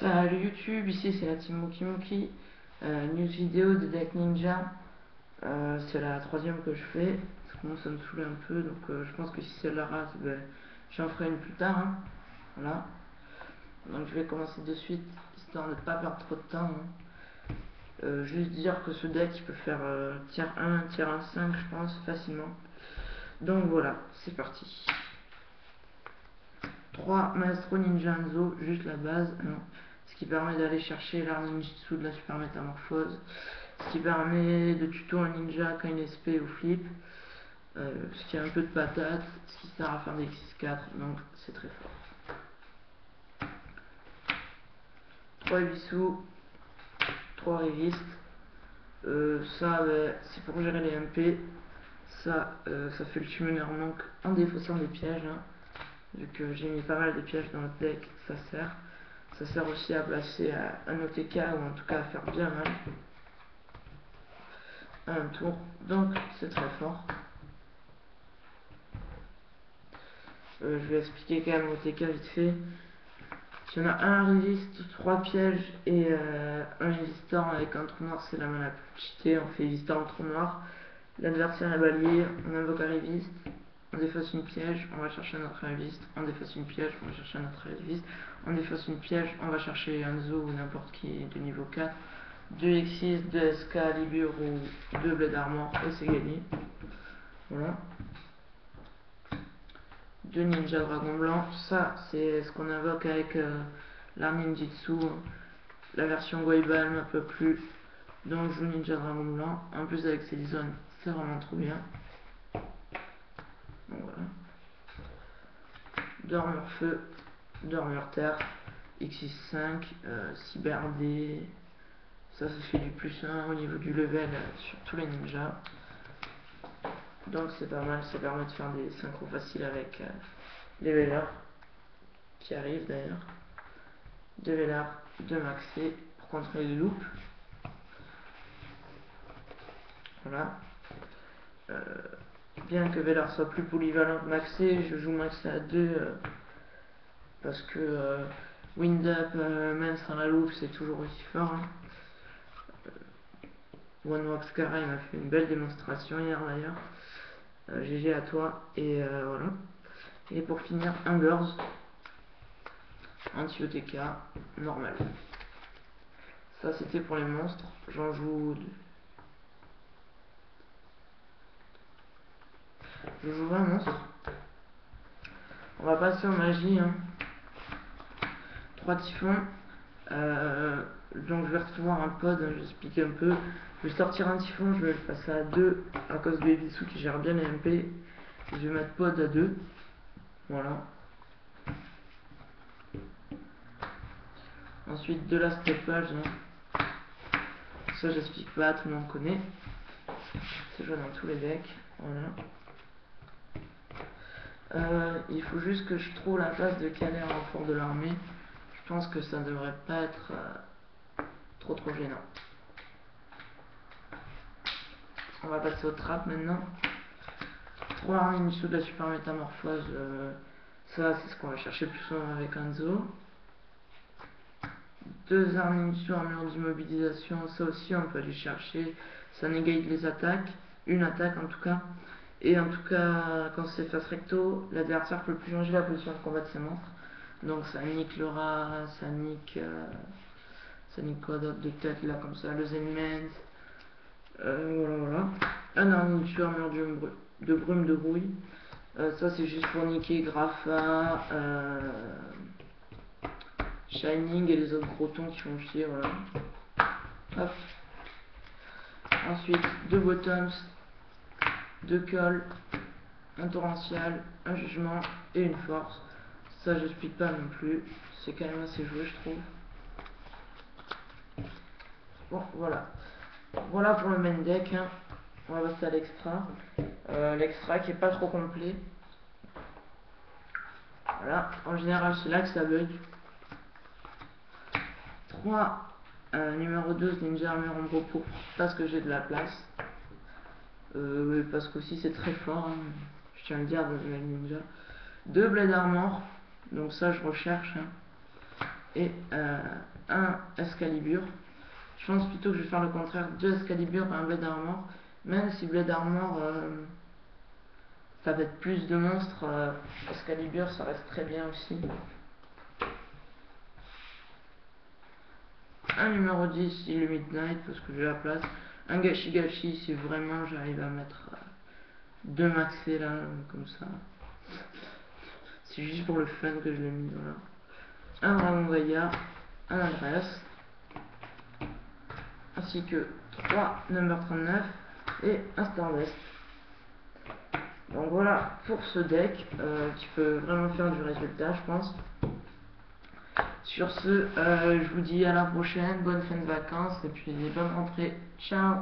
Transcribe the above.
Salut YouTube, ici c'est la team Moki. News vidéo de Deck Ninja. C'est la troisième que je fais. Ça commence à me saouler un peu, donc je pense que si celle-là rate, j'en ferai une plus tard. Voilà. Donc je vais commencer de suite, histoire de ne pas perdre trop de temps. Juste dire que ce deck il peut faire tier 1, tier 1, 5 je pense, facilement. Donc voilà, c'est parti. 3 Maestro Ninja Hanzo, juste la base, ce qui permet d'aller chercher l'arme ninjutsu de la super métamorphose, ce qui permet de tuto un ninja quand il est SP ou flip, ce qui a un peu de patate, ce qui sert à faire des X4, donc c'est très fort. 3 Ebisu, 3 Rivistes, ça c'est pour gérer les MP, ça fait le summoner monk en défaussant des pièges, vu que j'ai mis pas mal de pièges dans le deck, ça sert. Ça sert aussi à placer un OTK ou en tout cas à faire bien mal à un tour. Donc c'est très fort. Je vais expliquer quand même l'OTK vite fait. Si on a un résiste, 3 pièges et un résistant avec un trou noir, c'est la main la plus cheatée. On fait résistant en trou noir. L'adversaire est balayé, on invoque un résiste. On défausse une piège, on va chercher notre résiste. On défausse une piège, on va chercher notre résiste. On défausse une piège, on va chercher un Zo ou n'importe qui de niveau 4. 2 X6, 2 SK, Libur ou 2 Blade Armor et c'est gagné. Voilà. 2 Ninja Dragon Blanc. Ça, c'est ce qu'on invoque avec l'arme ninjutsu. La version Goiba ne peut plus. Donc je joue Ninja Dragon Blanc. En plus, avec ces zones, c'est vraiment trop bien. Donc voilà. 2 armure feu, 2 armure terre, X65, Cyber D. Ça fait du plus 1 au niveau du level sur tous les ninjas. Donc c'est pas mal, ça permet de faire des synchros faciles avec les Velar qui arrivent d'ailleurs. 2 Velar, 2 Maxé pour contrôler les loops. Voilà. Bien que Velar soit plus polyvalent que Maxé, je joue Maxé à 2 parce que Wind Up, même sans la loupe, c'est toujours aussi fort. One Wax Kara, il m'a fait une belle démonstration hier d'ailleurs. GG à toi. Et voilà. Et pour finir, un Girls. Anti-OTK, normal. Ça c'était pour les monstres. J'en joue 2. Je joue 20 monstres. On va passer aux magies. 3 typhons. Donc je vais recevoir un pod, je vais expliquer un peu. Je vais sortir un typhon, je vais le passer à 2 à cause de Ebisu qui gère bien les MP. Je vais mettre pod à 2. Voilà. Ensuite de la steppage. Ça j'explique pas, tout le monde connaît. C'est joué dans tous les decks. Voilà. Il faut juste que je trouve la place de caler un renfort de l'armée. Je pense que ça devrait pas être trop gênant. On va passer aux trappes maintenant. 3 armes initiaux de la super métamorphose. Ça c'est ce qu'on va chercher plus souvent avec Hanzo. 2 armes initiaux armure d'immobilisation. Ça aussi on peut aller chercher. Ça négate les attaques. Une attaque en tout cas. Et en tout cas, quand c'est face recto, l'adversaire peut plus changer la position de combat de ses monstres. Donc ça nique le rat, ça nique quoi d'autre de tête là comme ça, le Zenman. Voilà. Un armure armure de brume de rouille. Ça c'est juste pour niquer Grapha, Shining et les autres gros tons qui font chier, voilà. Hop. Ensuite, 2 bottoms, 2 cols, un torrential, un jugement et une force. Ça j'explique pas non plus, c'est quand même assez joué je trouve. Bon voilà. Voilà pour le main deck. On va passer à l'extra. L'extra qui est pas trop complet. Voilà, en général c'est là que ça bug. 3 numéro 12 Ninja Armure en repos parce que j'ai de la place. Parce qu'aussi c'est très fort, je tiens à le dire dans le Ninja. 2 Blade Armor, donc ça je recherche. et un Excalibur. Je pense plutôt que je vais faire le contraire, 2 Excalibur et un Blade Armor. Même si Blade Armor ça va être plus de monstres, Excalibur ça reste très bien aussi. Un numéro 10, il est Midnight parce que j'ai la place. Un Gashi Gashi si vraiment j'arrive à mettre 2 maxés là, comme ça. C'est juste pour le fun que je l'ai mis, voilà. Un Dragon Gaïa, un Andreas, ainsi que 3 Number 39 et un Stardust. Donc voilà pour ce deck qui peut vraiment faire du résultat, je pense. Sur ce, je vous dis à la prochaine, bonne fin de vacances et puis bonne rentrée. Ciao!